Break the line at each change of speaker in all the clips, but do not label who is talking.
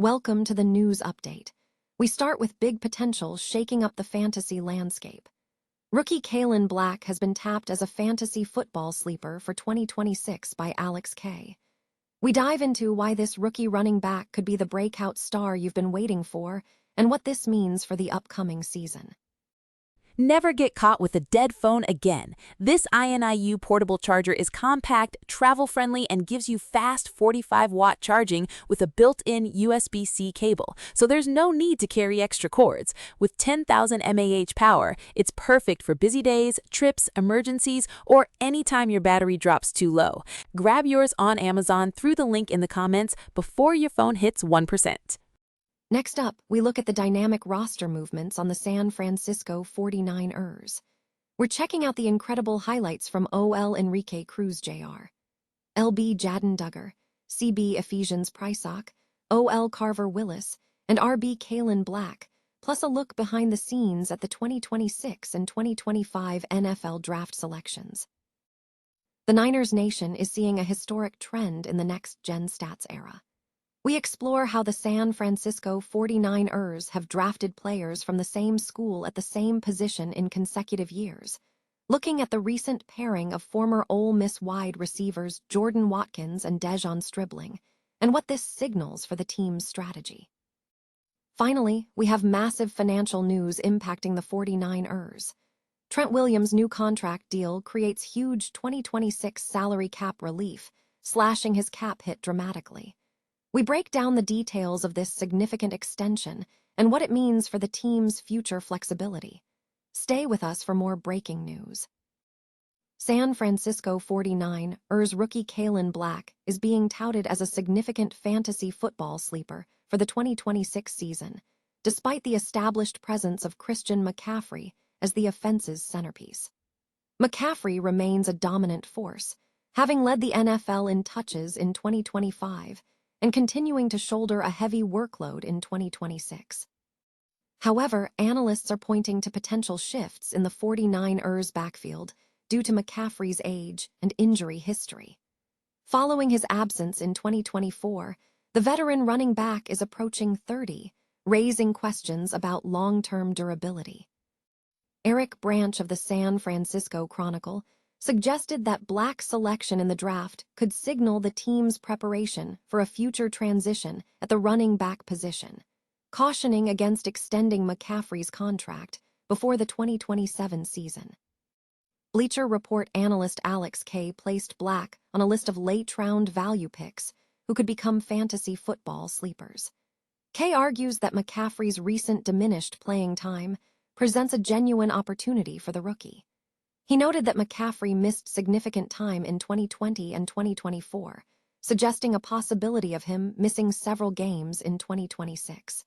Welcome to the news update. We start with big potential shaking up the fantasy landscape. Rookie Kaelon Black has been tapped as a fantasy football sleeper for 2026 by Alex K. We dive into why this rookie running back could be the breakout star you've been waiting for and what this means for the upcoming season.
Never get caught with a dead phone again. This INIU portable charger is compact, travel-friendly, and gives you fast 45-watt charging with a built-in USB-C cable, so there's no need to carry extra cords. With 10,000 mAh power, it's perfect for busy days, trips, emergencies, or anytime your battery drops too low. Grab yours on Amazon through the link in the comments before your phone hits 1%.
Next up, we look at the dynamic roster movements on the San Francisco 49ers. We're checking out the incredible highlights from OL Enrique Cruz Jr., LB Jadon Duggar, CB Ephesians Prysock, OL Carver Willis, and RB Kaelon Black, plus a look behind the scenes at the 2026 and 2025 NFL draft selections. The Niners Nation is seeing a historic trend in the next-gen stats era. We explore how the San Francisco 49ers have drafted players from the same school at the same position in consecutive years, looking at the recent pairing of former Ole Miss wide receivers Jordan Watkins and Dejon Stribling, and what this signals for the team's strategy. Finally, we have massive financial news impacting the 49ers. Trent Williams' new contract deal creates huge 2026 salary cap relief, slashing his cap hit dramatically. We break down the details of this significant extension and what it means for the team's future flexibility. Stay with us for more breaking news. San Francisco 49ers rookie Kaelon Black is being touted as a significant fantasy football sleeper for the 2026 season, despite the established presence of Christian McCaffrey as the offense's centerpiece. McCaffrey remains a dominant force, having led the NFL in touches in 2025, and continuing to shoulder a heavy workload in 2026. However, analysts are pointing to potential shifts in the 49ers backfield due to McCaffrey's age and injury history. Following his absence in 2024, the veteran running back is approaching 30, raising questions about long-term durability. Eric Branch of the San Francisco Chronicle suggested that Black's selection in the draft could signal the team's preparation for a future transition at the running back position, cautioning against extending McCaffrey's contract before the 2027 season. Bleacher Report analyst Alex K. placed Black on a list of late-round value picks who could become fantasy football sleepers. K argues that McCaffrey's recent diminished playing time presents a genuine opportunity for the rookie. He noted that McCaffrey missed significant time in 2020 and 2024, suggesting a possibility of him missing several games in 2026.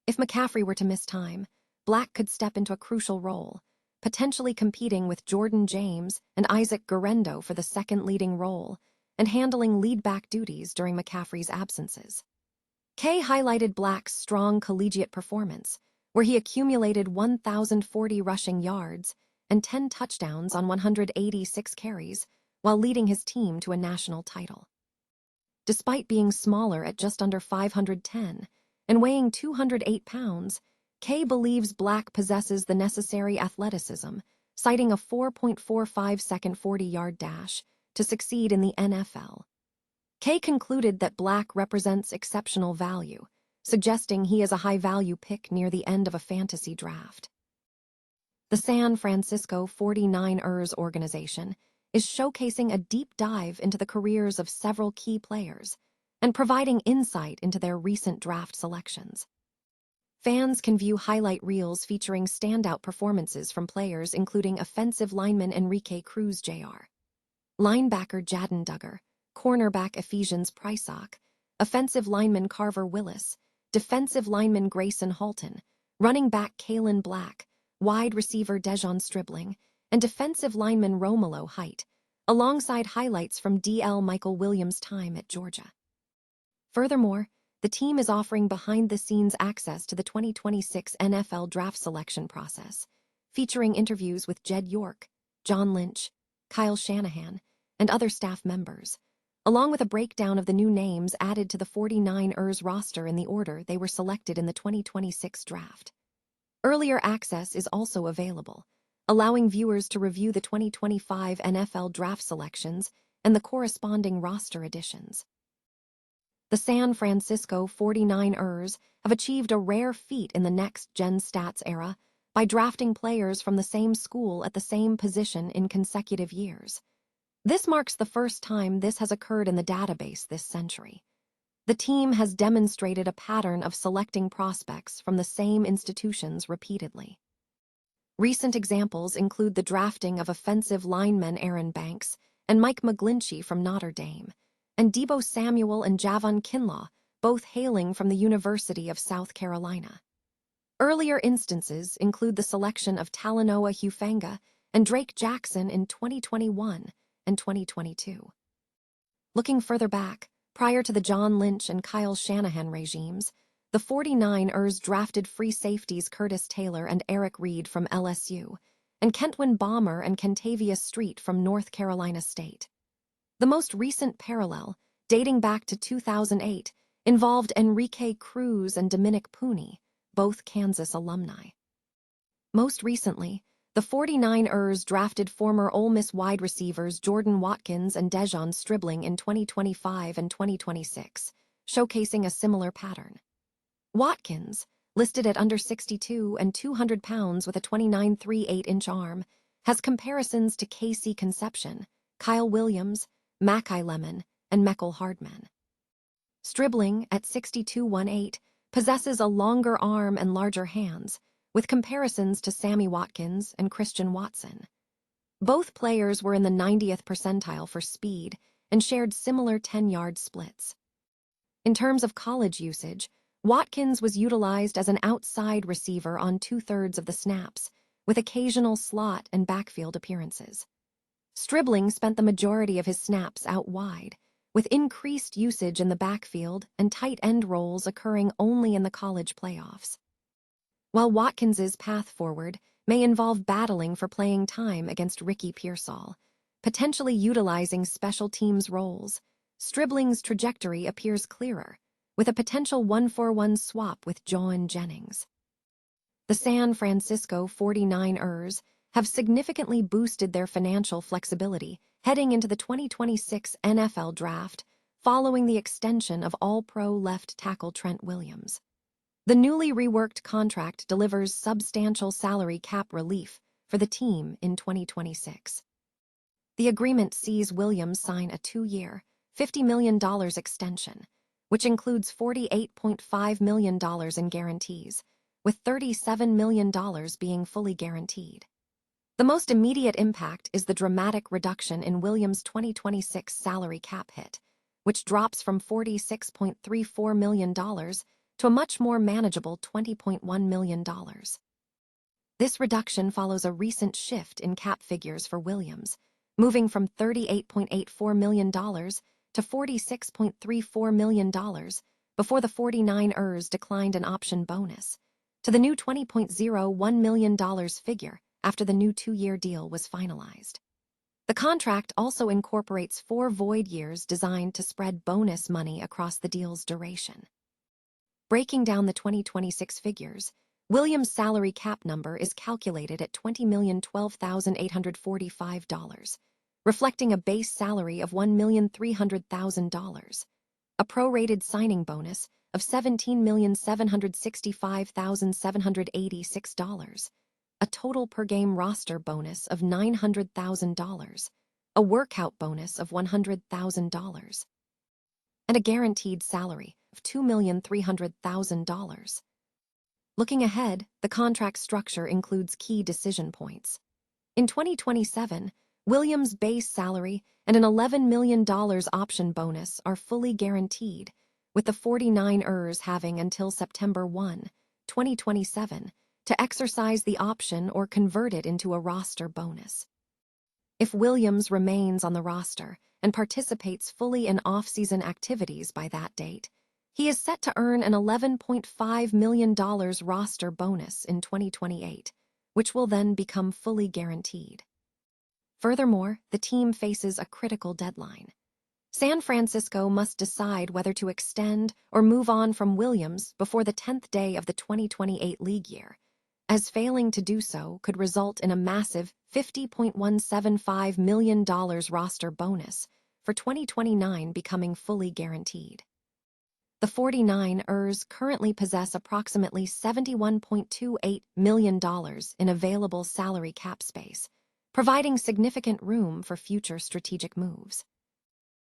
If McCaffrey were to miss time, Black could step into a crucial role, potentially competing with Jordan James and Isaac Guerendo for the second leading role and handling lead-back duties during McCaffrey's absences. Kay highlighted Black's strong collegiate performance, where he accumulated 1,040 rushing yards and 10 touchdowns on 186 carries, while leading his team to a national title. Despite being smaller at just under 510 and weighing 208 pounds, Kay believes Black possesses the necessary athleticism, citing a 4.45-second 40-yard dash to succeed in the NFL. Kay concluded that Black represents exceptional value, suggesting he is a high-value pick near the end of a fantasy draft. The San Francisco 49ers organization is showcasing a deep dive into the careers of several key players and providing insight into their recent draft selections. Fans can view highlight reels featuring standout performances from players including offensive lineman Enrique Cruz Jr., linebacker Jadon Duggar, cornerback Ephesians Prysock, offensive lineman Carver Willis, defensive lineman Grayson Halton, running back Kaelon Black, wide receiver Dejon Stribling, and defensive lineman Romelo Height, alongside highlights from DL Michael Williams' time at Georgia. Furthermore, the team is offering behind-the-scenes access to the 2026 NFL draft selection process, featuring interviews with Jed York, John Lynch, Kyle Shanahan, and other staff members, along with a breakdown of the new names added to the 49ers roster in the order they were selected in the 2026 draft. Earlier access is also available, allowing viewers to review the 2025 NFL draft selections and the corresponding roster additions. The San Francisco 49ers have achieved a rare feat in the next-gen stats era by drafting players from the same school at the same position in consecutive years. This marks the first time this has occurred in the database this century. The team has demonstrated a pattern of selecting prospects from the same institutions repeatedly. Recent examples include the drafting of offensive linemen Aaron Banks and Mike McGlinchey from Notre Dame, and Deebo Samuel and Javon Kinlaw, both hailing from the University of South Carolina. Earlier instances include the selection of Talanoa Hufanga and Drake Jackson in 2021 and 2022. Looking further back, prior to the John Lynch and Kyle Shanahan regimes, the 49ers drafted free safeties Curtis Taylor and Eric Reed from LSU, and Kentwin Balmer and Kentavious Street from North Carolina State. The most recent parallel, dating back to 2008, involved Enrique Cruz and Dominic Pooney, both Kansas alumni. Most recently, the 49ers drafted former Ole Miss wide receivers Jordan Watkins and Dejon Stribling in 2025 and 2026, showcasing a similar pattern. Watkins, listed at under 62 and 200 pounds with a 29.38-inch arm, has comparisons to Casey Conception, Kyle Williams, Mackay Lemon, and Mecole Hardman. Stribling, at 62.18, possesses a longer arm and larger hands, with comparisons to Sammy Watkins and Christian Watson. Both players were in the 90th percentile for speed and shared similar 10-yard splits. In terms of college usage, Watkins was utilized as an outside receiver on 2/3 of the snaps, with occasional slot and backfield appearances. Stribling spent the majority of his snaps out wide, with increased usage in the backfield and tight end roles occurring only in the college playoffs. While Watkins's path forward may involve battling for playing time against Ricky Pearsall, potentially utilizing special teams roles, Stribling's trajectory appears clearer, with a potential 1-for-1 swap with John Jennings. The San Francisco 49ers have significantly boosted their financial flexibility heading into the 2026 NFL Draft following the extension of All-Pro left tackle Trent Williams. The newly reworked contract delivers substantial salary cap relief for the team in 2026. The agreement sees Williams sign a 2-year, $50 million extension, which includes $48.5 million in guarantees, with $37 million being fully guaranteed. The most immediate impact is the dramatic reduction in Williams' 2026 salary cap hit, which drops from $46.34 million to a much more manageable $20.1 million. This reduction follows a recent shift in cap figures for Williams, moving from $38.84 million to $46.34 million before the 49ers declined an option bonus, to the new $20.01 million figure after the new 2-year deal was finalized. The contract also incorporates 4 void years designed to spread bonus money across the deal's duration. Breaking down the 2026 figures, Williams' salary cap number is calculated at $20,012,845, reflecting a base salary of $1,300,000, a prorated signing bonus of $17,765,786, a total per-game roster bonus of $900,000, a workout bonus of $100,000, and a guaranteed salary of $2,300,000. Looking ahead, the contract structure includes key decision points. In 2027, Williams' base salary and an $11 million option bonus are fully guaranteed, with the 49ers having until September 1, 2027, to exercise the option or convert it into a roster bonus. If Williams remains on the roster and participates fully in off-season activities by that date, he is set to earn an $11.5 million roster bonus in 2028, which will then become fully guaranteed. Furthermore, the team faces a critical deadline. San Francisco must decide whether to extend or move on from Williams before the 10th day of the 2028 league year, as failing to do so could result in a massive $50.175 million roster bonus, for 2029 becoming fully guaranteed. The 49ers currently possess approximately $71.28 million in available salary cap space, providing significant room for future strategic moves.